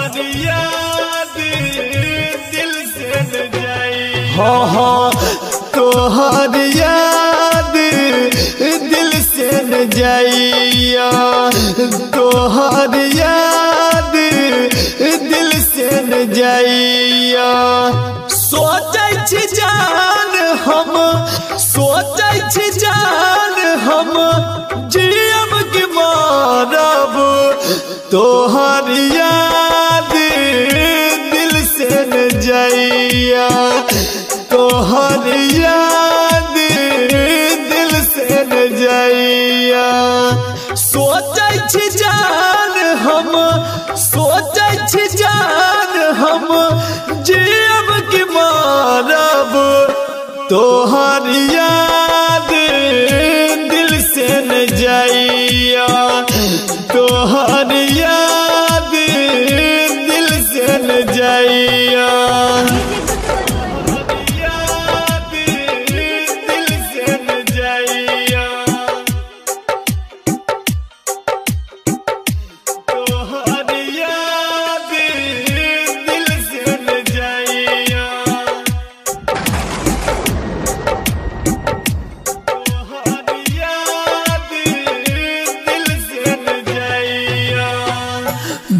तोहरी याद दिल से न जाई हाँ तोहरी याद दिल से न जाइया तोहरी याद दिल से न जाइया सोचै छी जान हम सोचै छी जान हम जियब के मारब तोहरी याद दिल से न जाइया तोहरी याद दिल से न जाइया सोचै छी जान हम सोचै छी जान हम जियब के मारब तोहरी याद दिल से न जाइया तोहरी याद दिल से न जाइया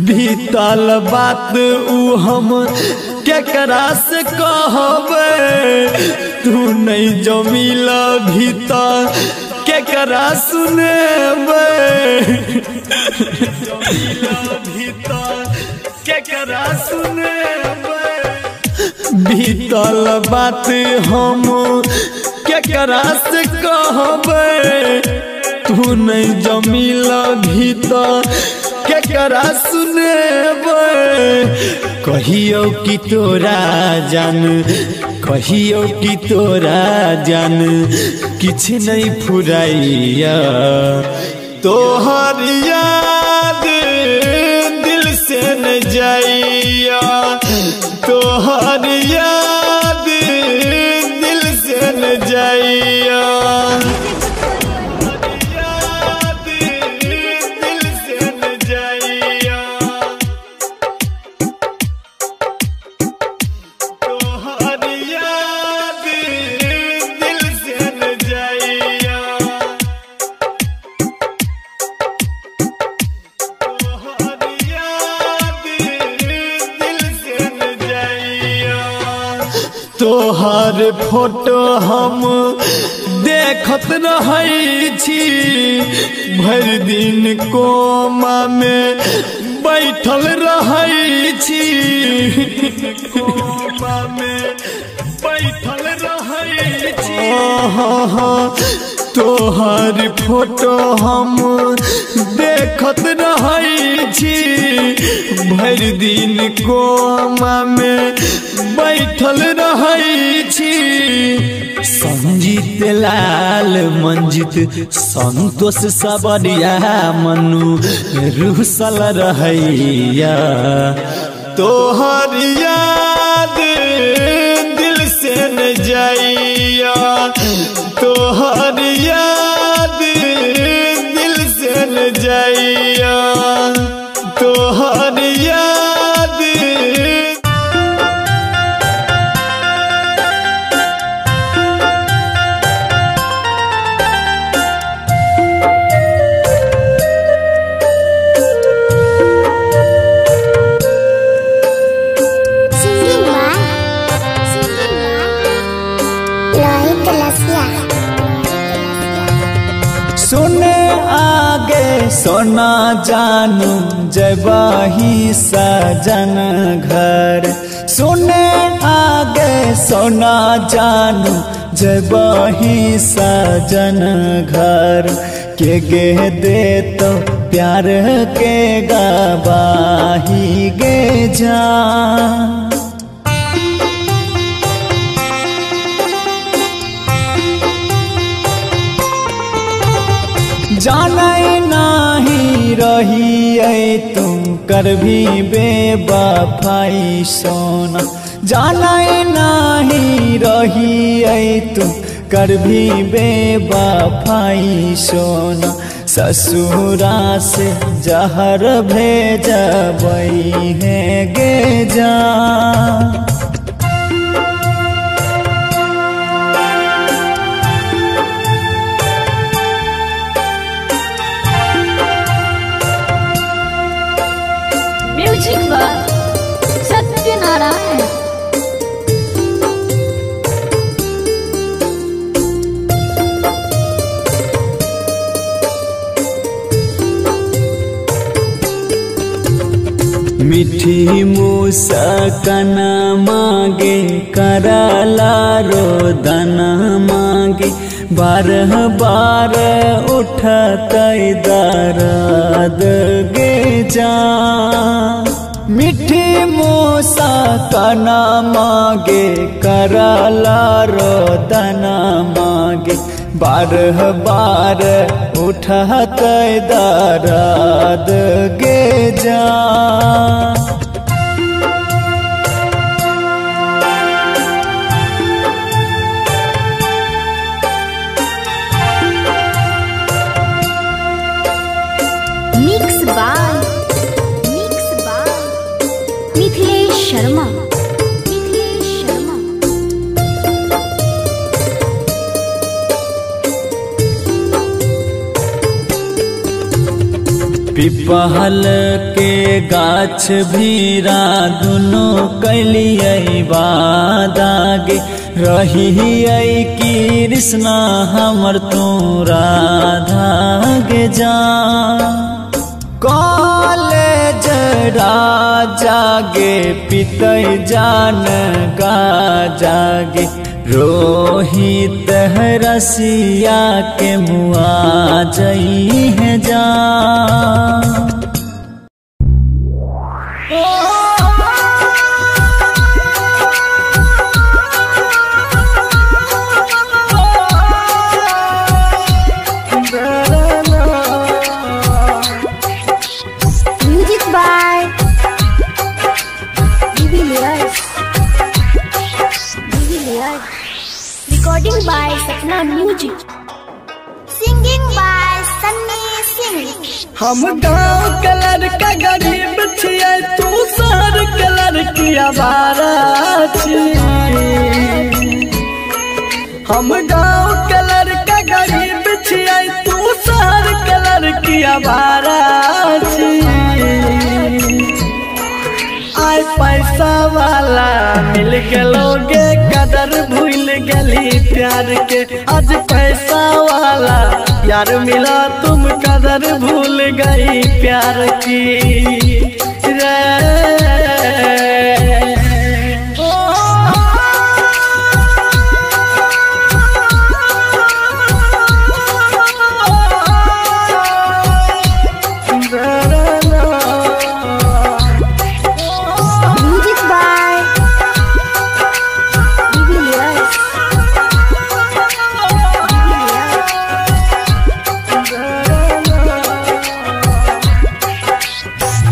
बीतल बात उ हम केकरा से कहबे तू नहीं जमिल भीतर केकरा सुनेबे केकरा सुनेबे बीतल बात हम केकरा से कहबे तू नहीं जमिल भीतर केकरा सुनेबे कहियो कि तोरा जान कहियो कि तोरा जान किछ नहीं फुराइया तोहरी याद दिल से न जाइया तोहरी याद दिल से न जाइया तोहर फोटो हम देखत रहै छी भर दिन कोमा में बैठल रहै छी कोमा में बैठल रहै छी तोहर फोटो हम देखत रहै छी भर दिन कोमा में बैठल रहै छी संजीत लाल मंजित संतोष सबरिया मनु रुसल रहैया तोहरी याद दिल से न जाइया तोहरी याद दिल से न जाइया तोहरी याद सुने आगे सोना जानू जबाही सजन घर सुने आगे सोना जानू जबाही सजन घर के गे दे तो प्यार के गवाही गे जा जाने नहीं रही तुम कर भी बेवफाई सोना जाने नहीं रही तुम कर भी बेवफाई सोना ससुरा से जहर भेजबई है गे जा। Music by Satyanarayan. मीठी मुस्कान मांगे करला रोदन मांगे बारह बार उठत दर्द गे जा। मीठी मुस्कान मांगे करला रोदन मांगे बारह बार उठत दर्द गे जा। Mix by Mithilesh Sharma. पिपहल के गाछ भीरा दुनो कैलियै वादागे रही कृष्णा हमर तू राधा गे जा। कॉलेज राजा गे पितै जान गा जागे रोहित रसिया के मुआ जई है जा। Music by recording by Sapna music. Singing by Sunny Singh. हम गाँव कलर का गरीब छियै तू शहर कलर की आवारा छी। हम गाँव कलर का गरीब छियै तू शहर कलर की आवारा छी। आय पैसा वाला मिल गलोगे कदर भूल गली प्यार के। आज पैसा वाला यार मिला तुम कदर भूल गई प्यार की रे।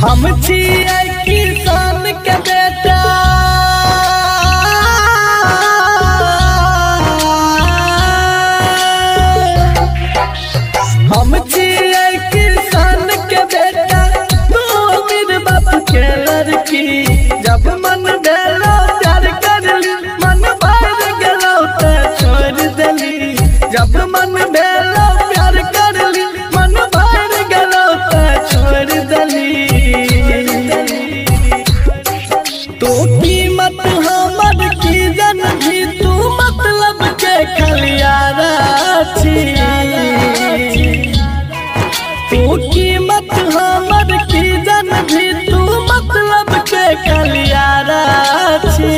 हम छियै किसान के बेटा हम छियै किसान के बेटा तू मेरे बाप के लड़की। जब मन भेलो प्यार करली मन भर गेलो तो छोड़ देली। जब मन भेलो प्यार करली मन भर गेलो तो छोड़ देली। तो कीमत हमर की जन भी तू मतलब के खलियारा छी। तू कीमत हमर की जन भी तू मतलब के खलियारा छी।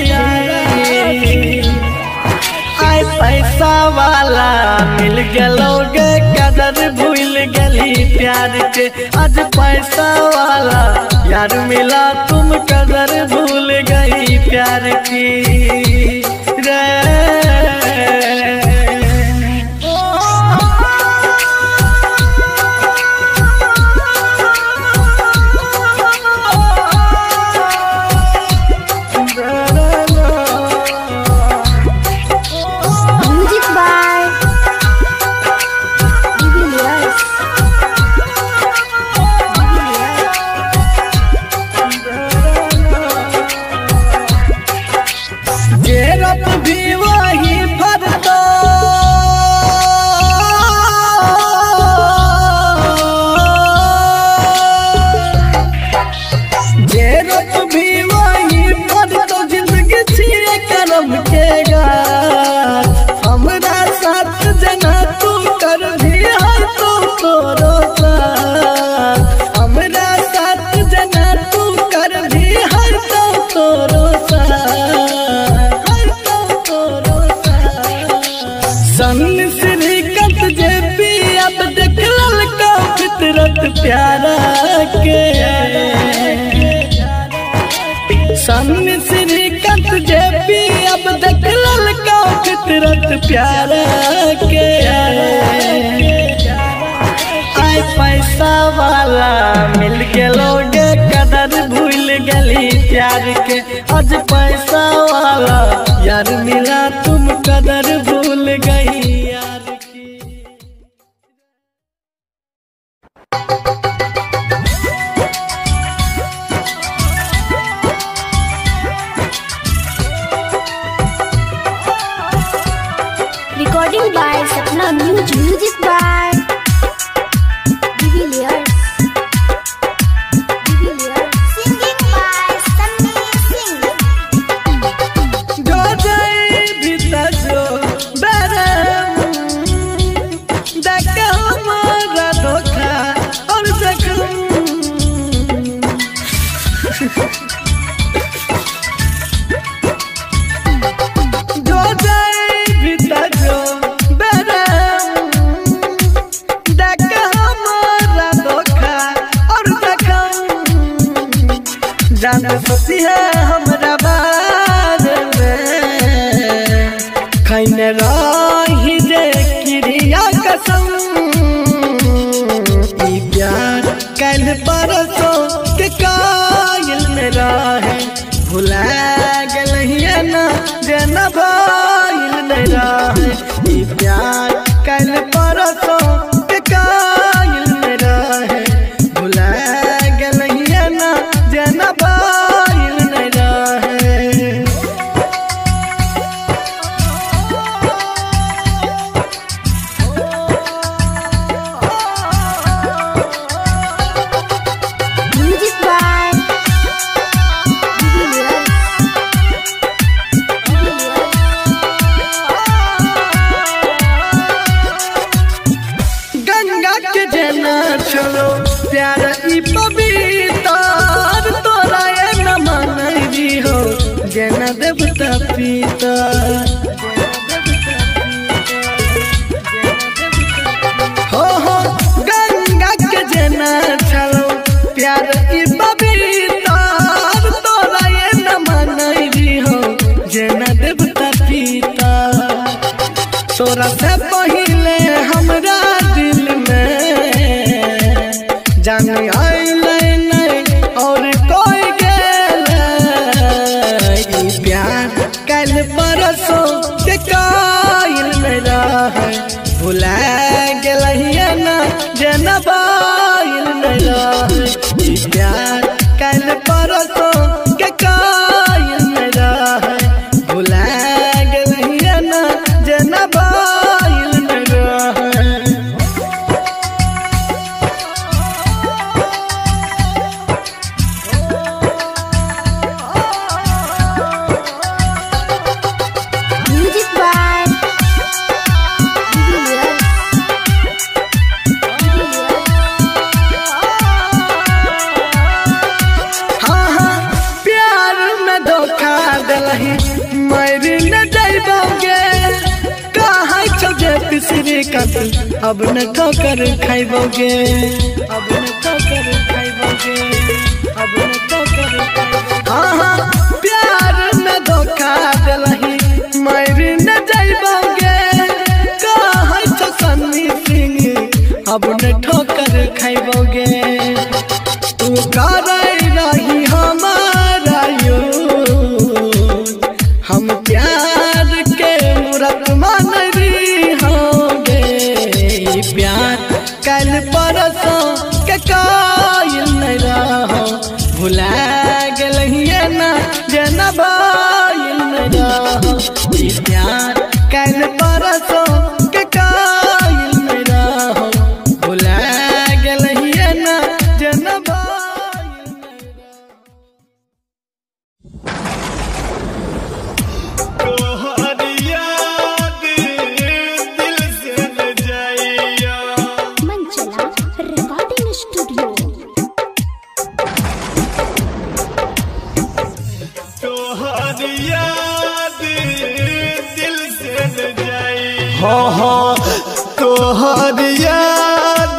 आय पैसा वाला मिल गलोगे कदर भूल गली प्यार के। आज पैसा वाला यार मिला तुम कदर भूल गई प्यार की रे। म्यूजिक बाय तेरत भी वही पर तो जिंदगी छिए करम के गार हमरा साथ जना तू कर भी हर तो तोरो साथ हमरा साथ जना तू कर भी हर तो तोरो साथ हर तो तोरो साथ सन श्रीकांत जे भी अब देख ललका फितरत प्यारा के सन श्रीकांत जे भी अब देख ललका फितरत प्यारा के आय पैसा वाला मिल गेलोगे कदर भूल गली प्यार के आज पैसा वाला यार मिला तुम कदर भूल गई यार की। Recording by Sapna Music. Music by Divilliers. Singing by Sunny Singh. जो जाए भीतर जो बरम देख हमारा धोखा और जख्म जो जाए भीतर जो बरम देख हमारा धोखा और जख्म जान सोती है हमरा बारे में खैन रही जे क्रिया कसम ई प्यार कल परसों के कायल में रहे भुला गलहिए ना जेना भाईल में रहे ई प्यार कल परसों के कायल में रहे भुला गलहिए ना जेना भाईल में रहे। Music by Divilliers. गंगा के जना चलो प्यार ई पवित्र तोरा ये न मनई हो जना देवता पीता हो गंगा के जना चलो प्यार ई पवित्र तोरा ये न मनई हो जना देवता पीता तोरा से पहिले हमरा दिल में जान आइले नहीं और कोई गेले ई प्यार कल परसों के कायल में रहे भुला गेलहिए ना जेना बाईल में रहे ई प्यार कल परसों के कायल में रहे भुला गेलहिए ना जेना बाईल में रहे। Music by Divilliers. हाँ हाँ प्यार में धोखा दिलही मर न जाइबोगे कहाँ छोजे तीसरी कत अब न ठोकर खाइबोगे अब न ठोकर खाइबोगे अब न ठोकर खाइबोगे। हाँ हाँ प्यार में धोखा दिलही मर न जाइबोगे कहाँ छो सन्नी सिंह अब न ठोकर खाइबोगे तू कर रही हमारा यूं हम प्यार के मूरत मान रही होंगे प्यार कल परसों के कायल नहीं रहो भुला गलहिए ना जना बाईल नहीं रहो प्यार कल परसों के कायल नहीं रहो भुला गलहिए ना जना बाईल नहीं रहो। हाँ हाँ तोहर याद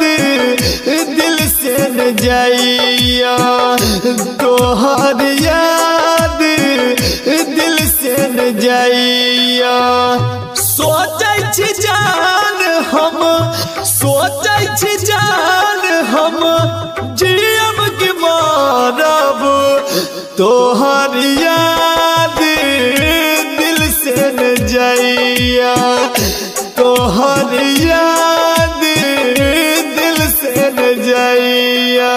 दिल से न जाइया तोहर याद दिल से न जाइया सोचै छी जान हम सोचै छी जान हम जियब के मारब तोहर याद दिल से न जाइया तोहर याद दिल से न जाइया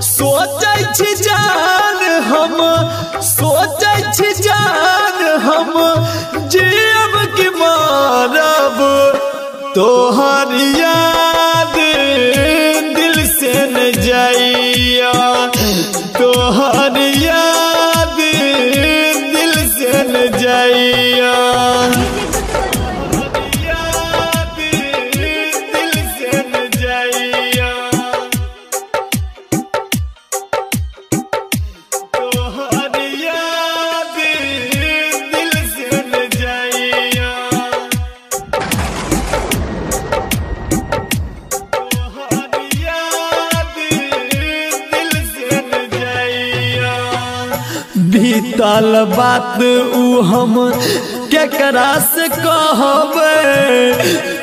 सोचै छी जान हम सोचै छी जान हम जियब के मारब तोहर याद दिल से न जाइया तोहर याद दिल से न जाइया बीतल बात उ हम केकरा से कहबे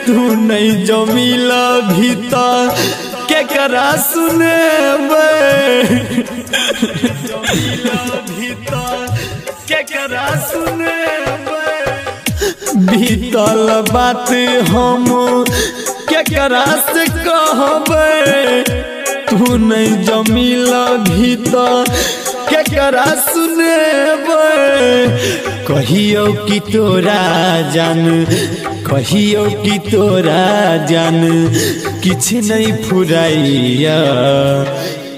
तू नहीं जो मिल भीतर केकरा सुनेबे केकरा सुनेबे बीतल बात हम केकरा से कहबे तू नहीं जो मिल भीतर केकरा सुनेबे कहियो कि तोरा जान कहियो कि तोरा जान किछ नहीं फुराइया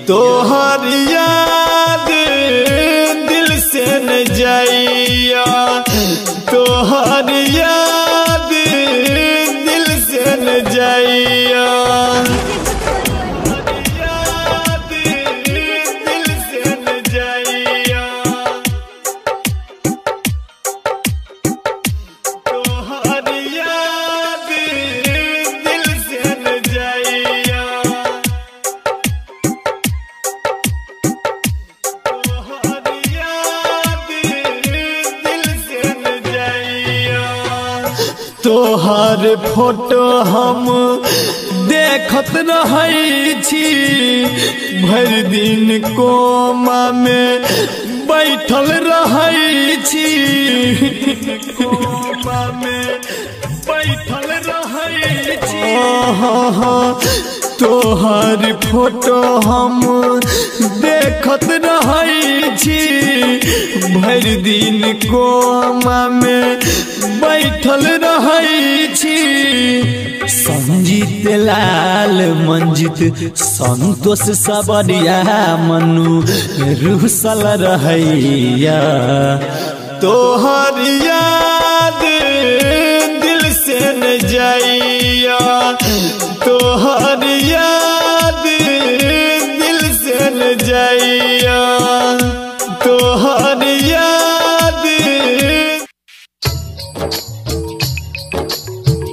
तोहर याद दिल से न जाइया तोहर याद दिल से न जाइया तोहर फोटो हम देखत रहै छी भर दिन कोमा में बैठल रहै छी कोमा में बैठल रहै छी तोहर फोटो हम देखत रहै छी भर दिन कोमा में बैठल रहै छी संजीत लाल मंजित संतोष सबरिया मनु रुसल रहैया तोहर याद दिल से न जाइया तोहर याद दिल से न जाइया तोहर याद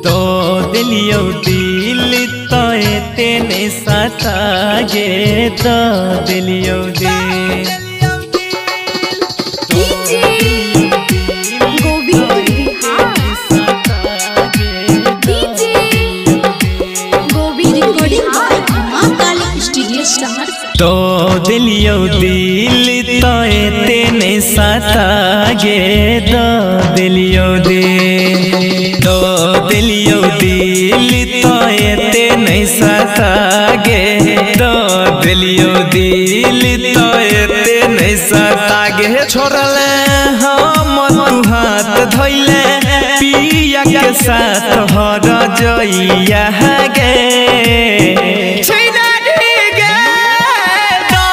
तो दिलियो दिल तो तेने साथा गे तो दिलियो दिल तो दिलियो दिल तो तेने साथा गे तो दिलियो दिल तो दिलियो दिल तो तेने साथा गे तो दिलियो दिल तो तेने साथा गे छोड़ले हम तू हाथ धोइले पिया के साथ हर जइया गे तो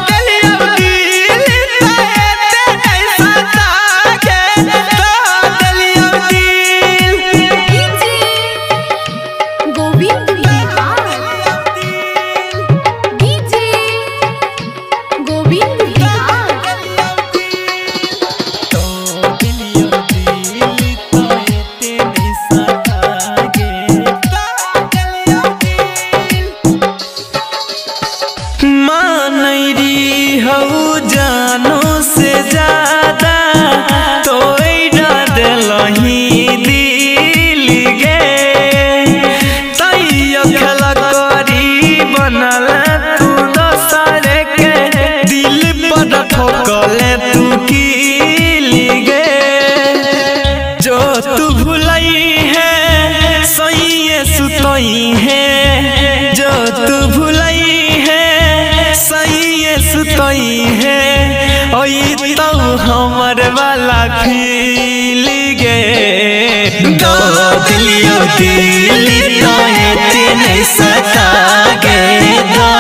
दिलियो दिल तो तेने साथा हमर वाला फील गे दो दिलियो दिल तो इतने सता गे दो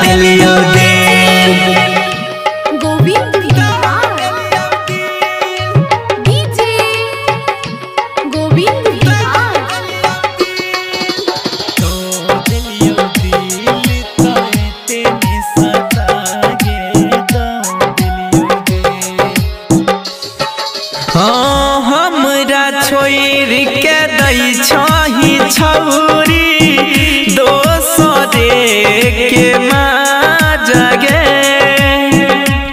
दिलियो दिल गोविंद बिहार डीजे गोविंद बिहार दो दिलियो दिल तो इतने सता गे दो दिलियो दिल हाँ हमरा छोड़ के दै छही छौरी दोसरे के जगे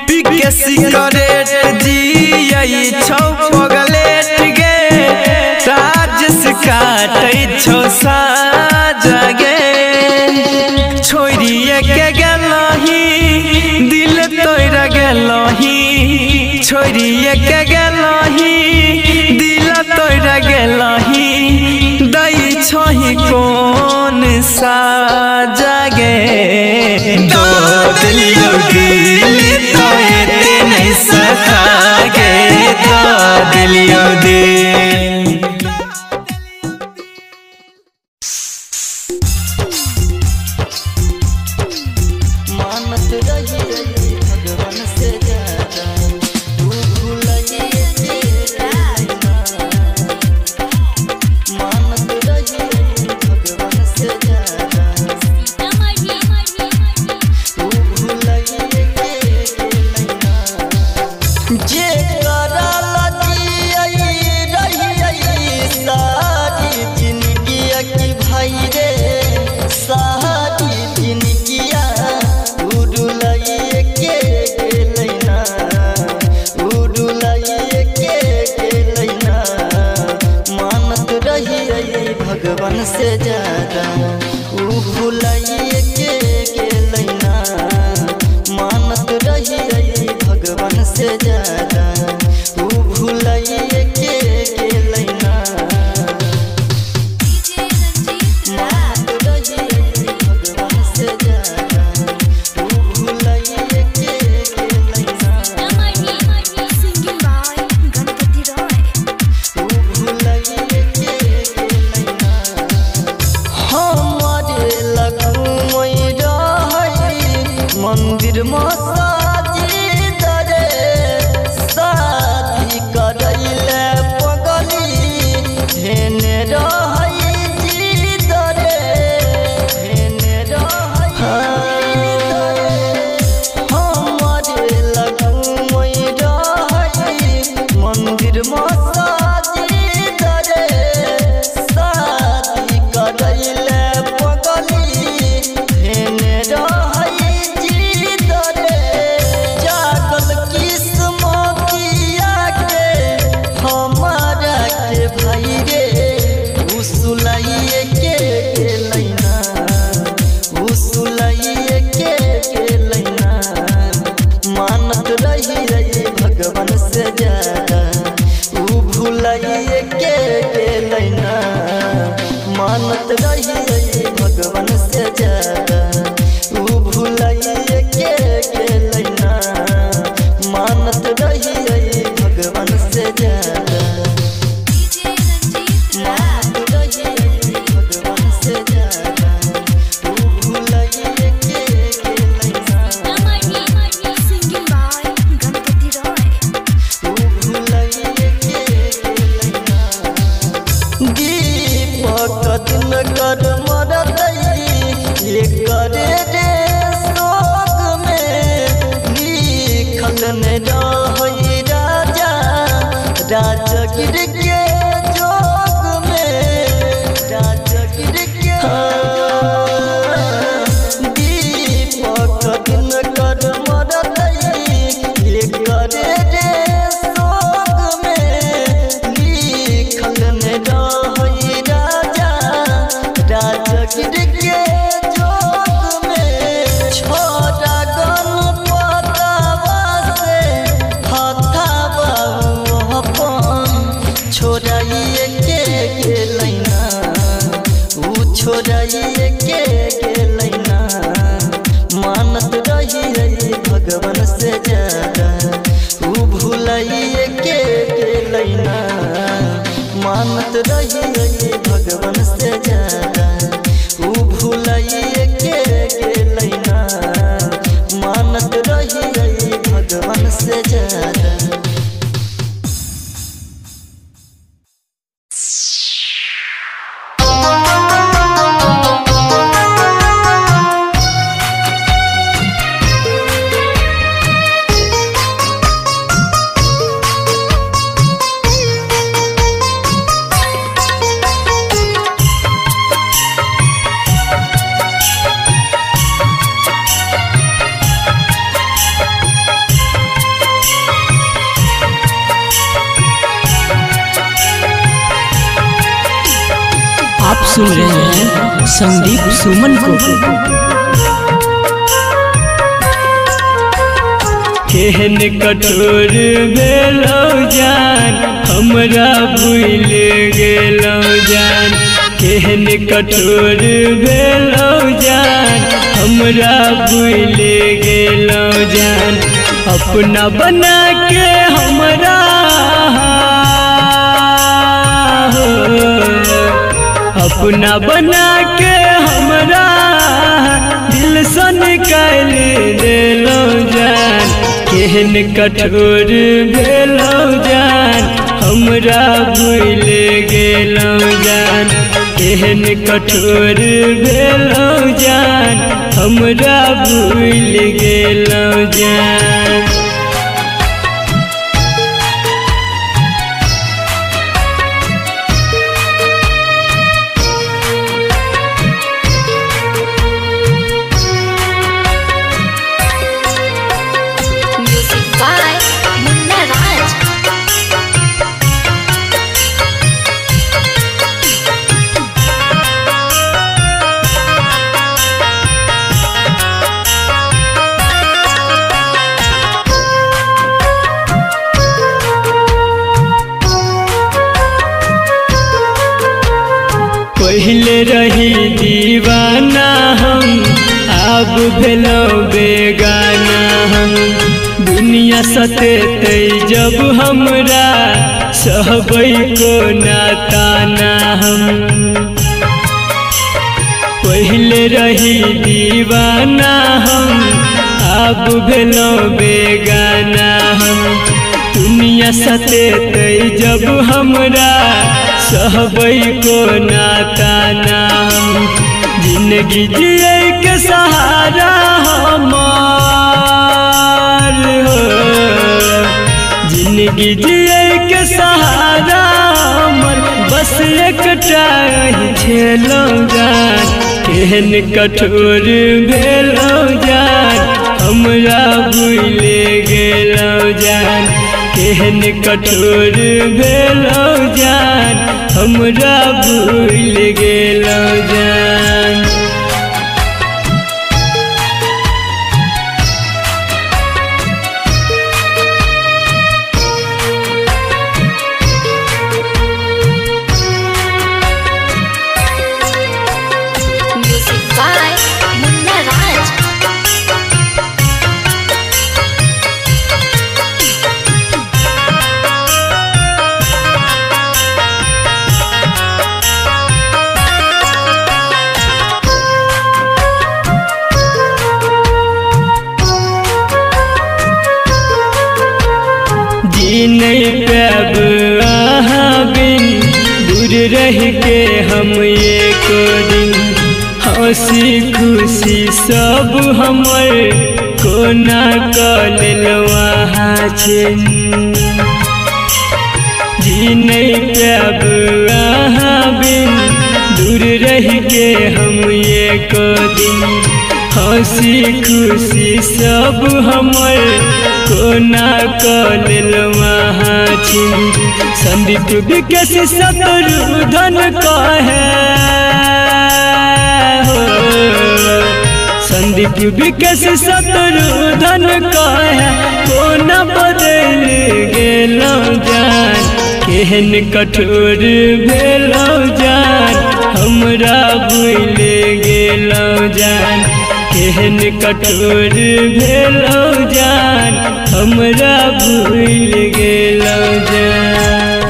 पिके सिगरेट जियै छौ पगलेट गे राजस काटै छौ साजगे छोड़िए के गेलही दिल तोड़ गेलही छोड़िए के गेलही दिल तोड़ गेलही दै छही कोन सा जगे दो दिलियो दिल तो इतने सता गे दो दिलियो दिल मानत रहिए भगवान से ज्यादा तू भूलिए मानत रहिए भगवान से ज्यादा तू भूलिए जे करला जियै रहिए सारी जिंदगी की भाई रे सारी जिंदगिया उड़ुलाइए के लैना उड़ुलाइए के लैना मानत रहिए भगवान से ज्यादा ऊ भूलाइए के लैना मानत रहिए भगवान से ज्यादा ऊ भूलाइए के लैना मानत रहिए भगवान से ज्यादा ऊ भूलाइए के लैना सिंगिंग बाय गणपति रॉय ऊ भूलाइए के लैना हमारे लगुमई रहई मंदिर मसाजिद रे शादी करैले पगली धेने रहई जिद रे धेने रहई हमारे लगुमई रहई मंदिर मसाजिद रे शादी करैले पगली धेने रहई जिद रे जागल किस्मतिया के हमारा के भाई रे उसुलाइए के लैना उसुलाइए के लैना मानत रहिए भगवान से ज्यादा ऊ भूलाइए के लैना मानत रहिए भगवान से ज्यादा ऊ भूलाइए के लैना मानत रहिए भगवान से ज्यादा मानत रहिए भगवान से ज्यादा ऊ भूलाइए के लैना सिंगिंग बाय गणपति रॉय ऊ भूलाइए के लैना दीपक दिन कर मरतई ये करे रे सोग में लिखल ने रहई राजा राजगिर के जोग में राजगिर के दीपक दिन कर मरतई ये करे रे सोग में लिखल ने रहई राजा राजगिर के जोग में छोड़ा गणपतवा से हथावा अपन छोड़ाइए के लैना ऊ छोड़ाइए के लैना मानत रहिए भगवान से ज्यादा ऊ रही भगवान से ज्यादा ऊ भूलाइए के गेलै ना मानत रही भगवान से ज्यादा आप सुन रहे हैं संदीप सुमन को। केहन कठोर भेलौ जान हमरा भूल गेलौ जान केहन कठोर भेलौ जान हमरा भूल गेलौ जान अपना बना के हमरा अपना बना के हमरा दिल से निकाल देलौ जान केहन कठोर भेलौ जान हमरा भूल गेलौ जान केहन कठोर भेलौ जान हमरा भूल गेलौ जान पहले रही दीवाना हम अब भेलौ बेगाना हम दुनिया सतेतै जब हमरा सहबै को नाताना हम पहले रही दीवाना हम अब भेलौ बेगाना हम दुनिया सतेतै जब हमरा सहबै को नाताना हम जिंदगी जिए के सहारा हमार हो जिंदगी जिए के सहारा हमर बस एकटा छेलौ जान केहन कठोर भेलौ जान हमरा भूल गेलौ जान केहन कठोर भेलौ जान हमरा भूल गेलौ जान नहीं पाब अहाँ बिन दूर रह के हम एक दिन हंसी खुशी सब हमर कोना कऽ लेलौ अहाँ छिन जी नहीं पाब अहाँ बिन दूर रह के हम एक दिन हंसी खुशी सब हमर कोना कऽ लेलौ अहाँ छिन संदीप विकेश शत्रुधन कहे हो संदीप विकेश शत्रुधन कहे कोना बदल गेलौ जान केहन कठोर भेलौ जान हमरा भूल गेलौ जान केहन कठोर भेलौ जान हमरा भूल गेलौ जान।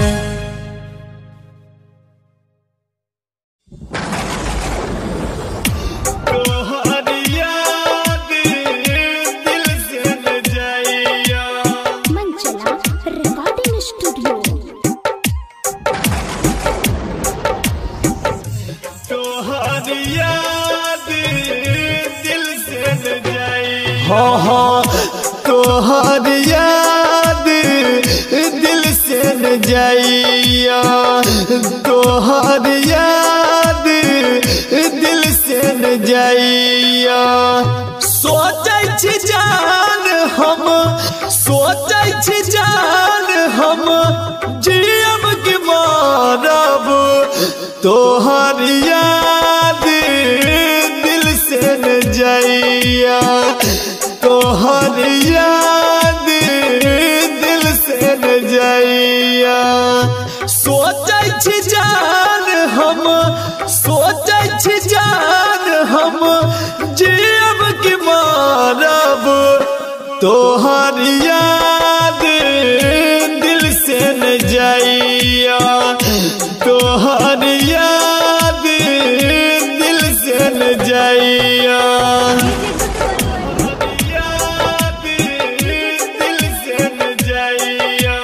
हाँ तोहर याद दिल से न जाइया तोहर याद दिल से न जाइया सोचै छी जान हम सोचै छी जान हम जियब के मारब तोहर याद दिल से न जाइया तोहर याद दिल से न जाइया सोचै छी जान हम सोचै छी जान हम जियब के मारब तोहर याद दिल से न जाइया तोहर याद दिल से न जाइया याद दिल से न जाइया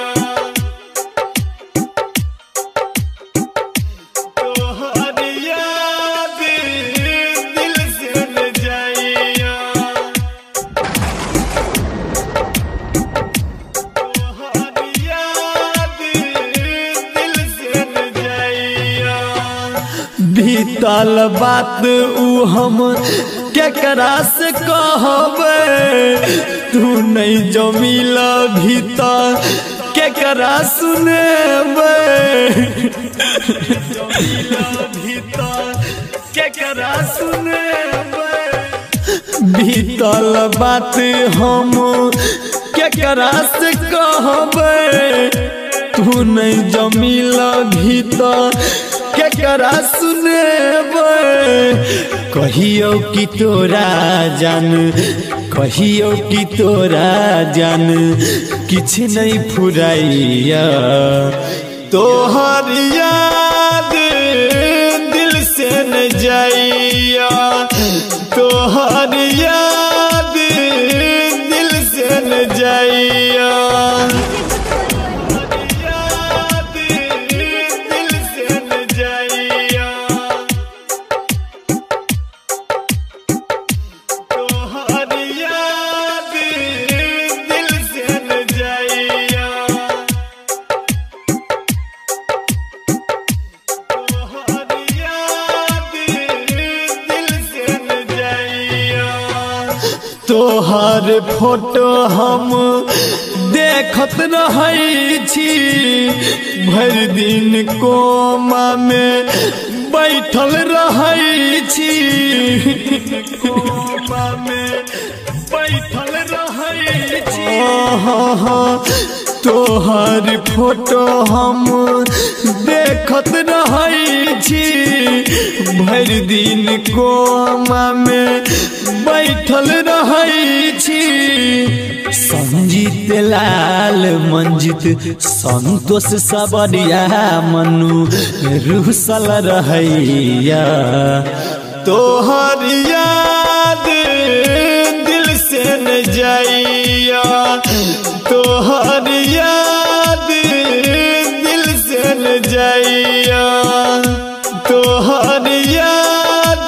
तोहर याद दिल से न जाइया तोहर याद दिल से न जाइया बीतल बात ऊ हम केकरा से कहबे तू नहीं जमिल भीतर केकरा सुनेबे भीतर केकरा सुनेबे बीतल बात हम केकरा से कहबे तू नहीं जमिल भीतर केकरा सुनेबे कहियो कि तोरा जान कहियो कि तोरा जान किछ नहीं फुराइया तोहर याद दिल से न जाइया तोहर याद दिल से न जाइया तोहर फोटो हम देखत रहै छी भरि दिन कोमा में बैठल रहै छी कोमा में बैठल रहै छी तोहर फोटो हम देखत रहै छी भरि दिन कोमा में बैठल रहै छी संजीत लाल मंजित संतोष सबरिया मनु रुसल रहैया तोहर याद दिल से न जाइया तोहर याद दिल से न जाइया तोहर याद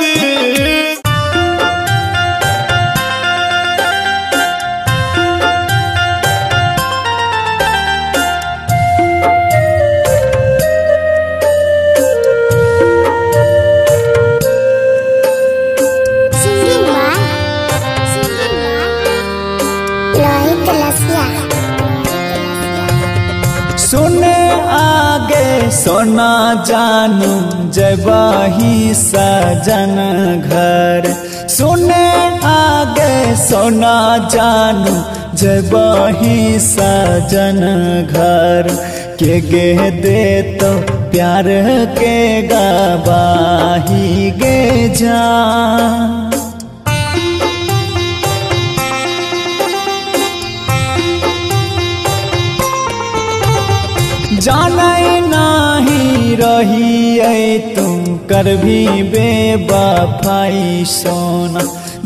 सुने आगे सोना जानू जबाही सजन घर सुने आगे सोना जानू जबाही सजन घर के गे दे तो प्यार के गवाही गे जा जाने नहीं रही तुम कर भी बेवफाई सोना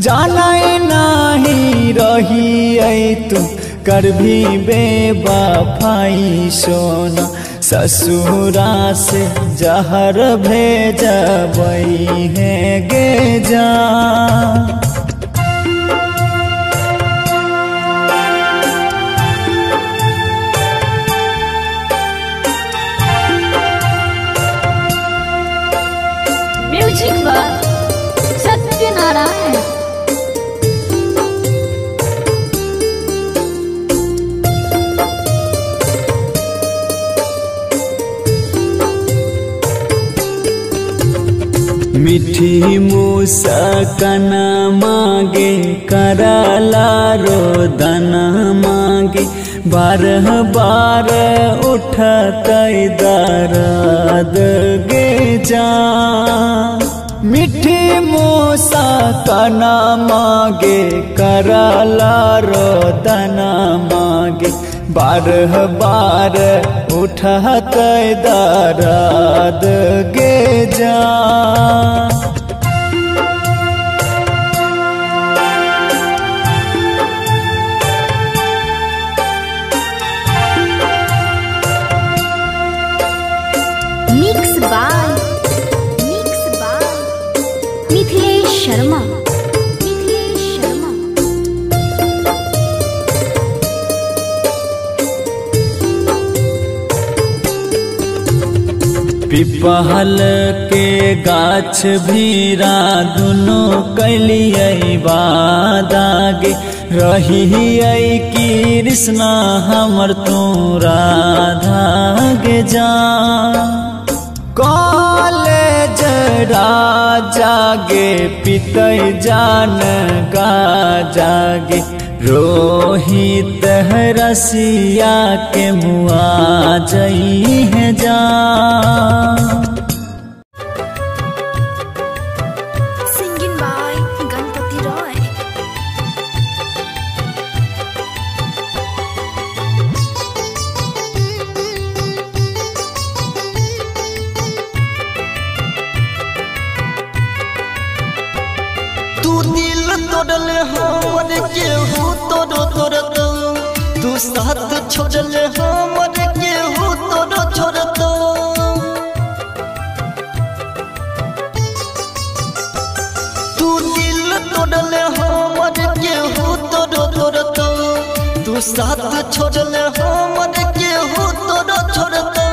जाने नहीं रही तुम कर भी बेवफाई सोना ससुरा से जहर भेजबई है गे जा मीठी मुस्कान मांगे कराला रोदन मांगे बारह बार उठत दर्द गे जा मीठी मुस्कान मांगे कराला रोदन मांगे बारह बार उठत दर्द गे जा मिक्स बाय मिथिलेश शर्मा। पिपहल के गाछ भीरा दुनो कलियै बादागे रही कृष्णा हमर तू राधा गे जा कॉलेज राजागे पितै जान गा जागे रोहित रसिया के मुआ जई है जा सिंगिंग बाय गणपति रॉय। तू दिल तोड़ले हमर केहू तोड़ो तोड़तो तू साथ छोड़ले हमर केहू तोड़ो छोड़तो तू दिल तोड़ले हमर केहू तोड़ो तोड़तो तू साथ छोड़ले हमर केहू तोड़ो छोड़तो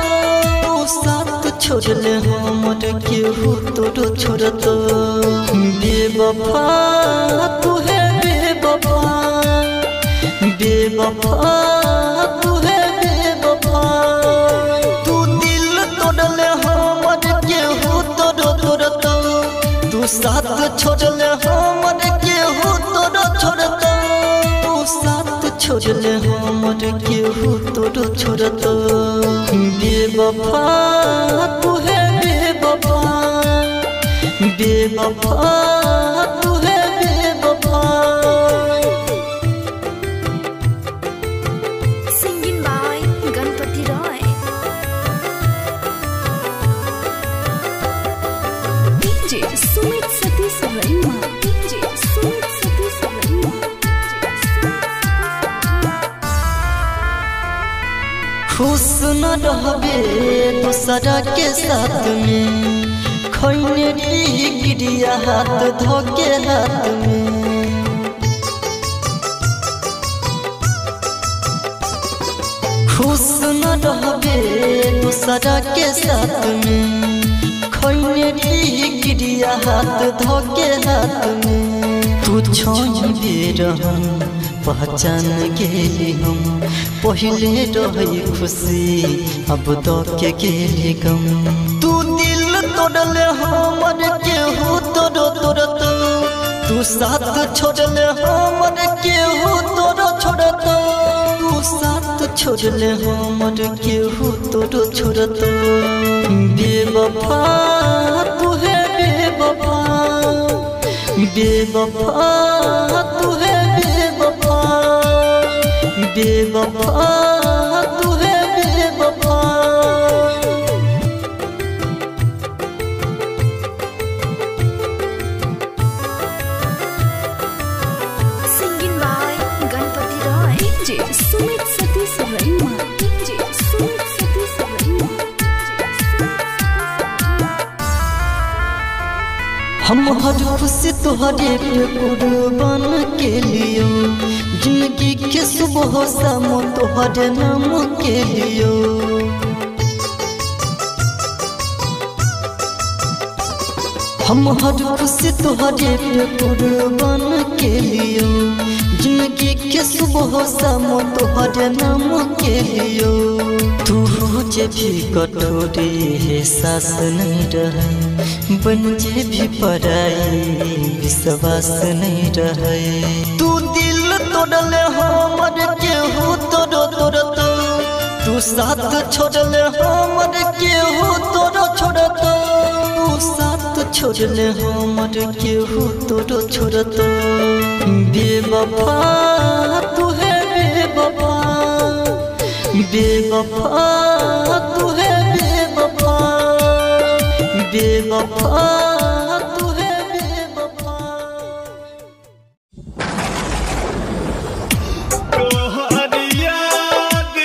तू साथ छोड़ले हमर केहू तोड़ो छोड़तो बेवफा तू है बेवफा बेवफा तू है बेवफा तू दिल तोड़ले हमर केहू तोड़ो तोड़तो तू साथ छोड़ले हमर केहू तोड़ो छोड़तो तू साथ छोड़ले हमर केहू तोड़ो छोड़तो बेवफा तू है बेवफा बेवफा तू है बेवफा। Singing by Ganpati Roy. DJ Sumit Satish Raima. DJ Sumit Satish Raima. खुश न रहबे दूसरा के साथ में खैने गिरिया हाथ धोके हाथ में खुश न रहबे दूसरा के साथ में खैने गिरिया हाथ धोके हाथ में तू छोड़ बेर हम पहचान गेली हम पहले रही खुशी अब तो के गेली गम तू दिल तोड़ले हमर केहू तोड़ो तोड़तो तू साथ छोड़ले हमर केहू तोड़ो छोड़तो तू साथ छोड़ले हमर केहू तोड़ो छोड़तो बेवफा तू है बेवफा बेवफा तू है बेवफा बेवफा तू है बेवफा। Singing by Ganpati Roy. DJ Sumit Satish Raima. DJ Sumit Satish Raima. हम हर खुशी तुहरे पे कुर्बान के लियो जिंदगी के सुबह शाम तुहरे नाम के लियो हम हर खुशी तुहरे पे कुर्बान के लियो जिंदगी के सुबह शाम तोहरे नाम के लियो तू हो जे भी कटोरी है सास नहीं रहे बन जे भी पराई विश्वास नहीं रहे तू दिल तोड़ले हमर केहू तोड़ो तोड़ तो तू साथ छोड़ले हमर केहू तोड़ो छोड़ तो तू साथ छोड़ले हमर केहू तोड़ो छोड़ तो बेवफा तू है बेवफा बेवफा तू है बेवफा बेवफा तू है बेवफा तोहरी याद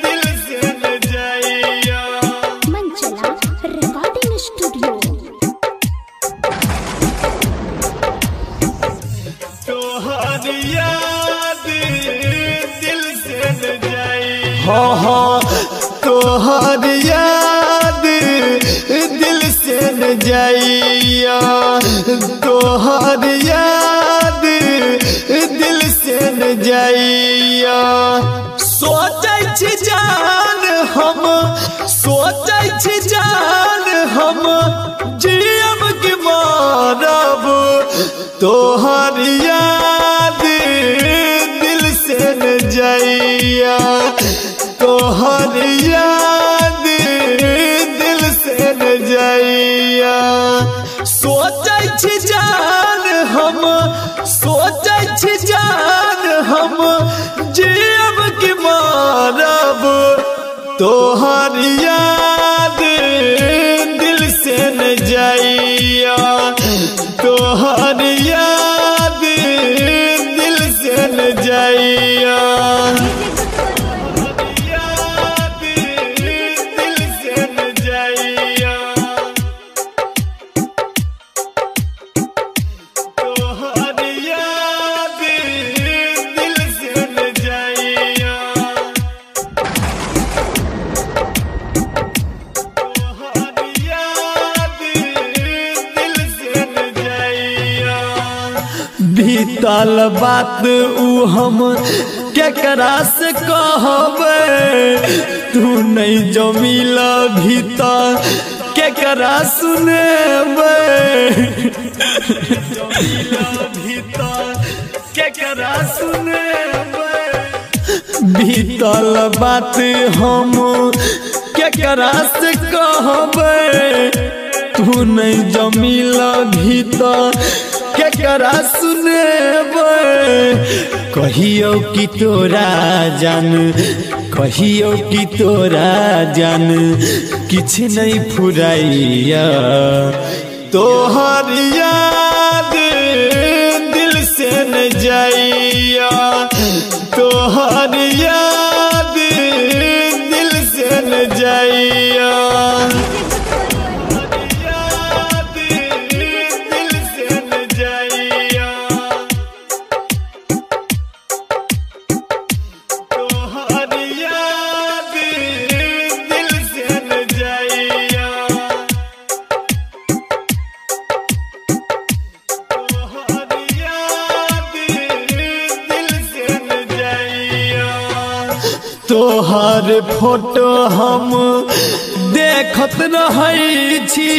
दिल से न जाइया मंचला रिकॉर्डिंग स्टूडियो। तोहरी याद दिल से न जाइया हाँ तोहरी याद दिल से न जाइया तोहरी याद दिल से न जाइया सोचै छी जान हम सोचै छी जान हम जियब के मारब तोहरी याद दिल से न जाइया तोहरी याद दिल से न जाइया सोचै छी जान हम सोचै छी जान हम जियब के मारब तोहरी याद दिल से न जाइया तोहरी याद दिल से न जाइया याद दिल से न जाइया तोहरी याद दिल से न जाइया तोहरी याद दिल से न जाइया बीतल बात ऊ हम केकरा से कहबे तू नहीं जो मिला भीतर केकरा सुनेबे भीतर केकरा सुनेबे बीतल बात हम केकरा से कहबे तू नहीं जो मिला भीतर केकरा सुनेबे कहियो कि तोरा जान कहियो कि तोरा जान किछ नहीं फुराइया तोहरी याद दिल से न जाइया तोहरी याद दिल से न जाइया याद दिल से न जाइया तोहरी याद दिल से न जाइया तोहरी याद दिल से न जाइया तोहर फोटो हम देखत रहै छी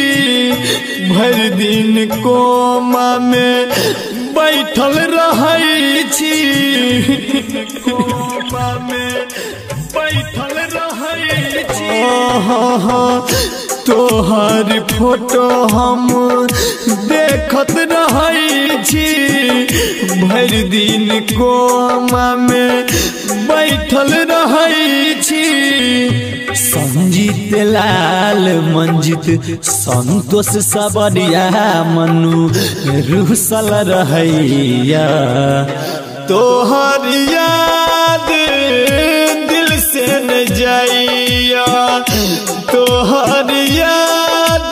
भरि दिन कोमा में बैठल रहै छी कोमा में बैठल रहै छी तोहर फोटो हम देखत रहै छी भरि दिन कोमा में बैठल रहै छी संजीत लाल मंजित संतोष सबरिया मनु रुसल रहैया तोहरी याद दिल से न जाइया तोहरी याद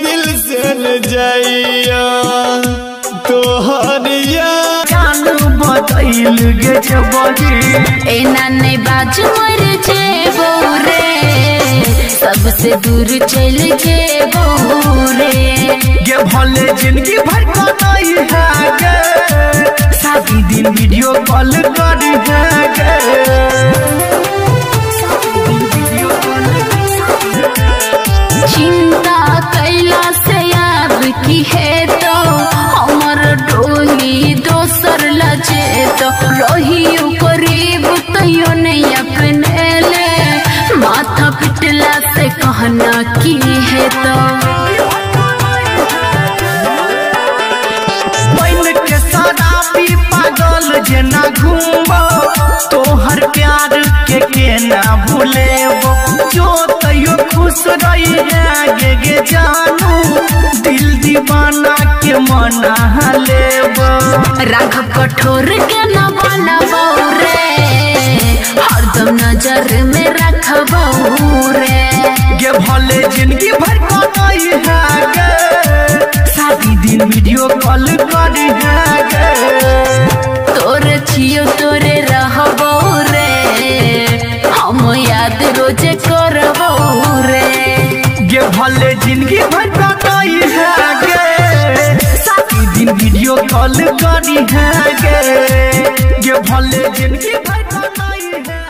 दिल से न जाइया तोहरी याद बदल गे छबगी एना नहीं बाजू मर जेबो रे सब सबसे दूर चल जेबो रे गे भले जिंदगी भर का नहीं है गे शादी दिन वीडियो कॉल करी है गे चिंता कैला से याद की है तो हमर डोली दोसर लजे तो रहियो करीब तैयो नहीं अपने ले माथा पिटला से कहना की है तो मन के शराबी पागल जेना घूमबो तोहर प्यार के ना भूलेबो जो तैयो खुश रही है गे जानू दिल दीवाना के मना लेबो राघव कठोर के न बनबो रे हरदम नजर में रखबो रे गे भले जिंदगी भर का नहीं है गे शादी दिन वीडियो कॉल करी है गे तोरे छियो तोरे रहबो रे हम याद रोज करबो रे गे भले जिंदगी भर का नहीं है गे शादी दिन वीडियो कॉल करी है गे भले जिंदगी भर का नहीं है।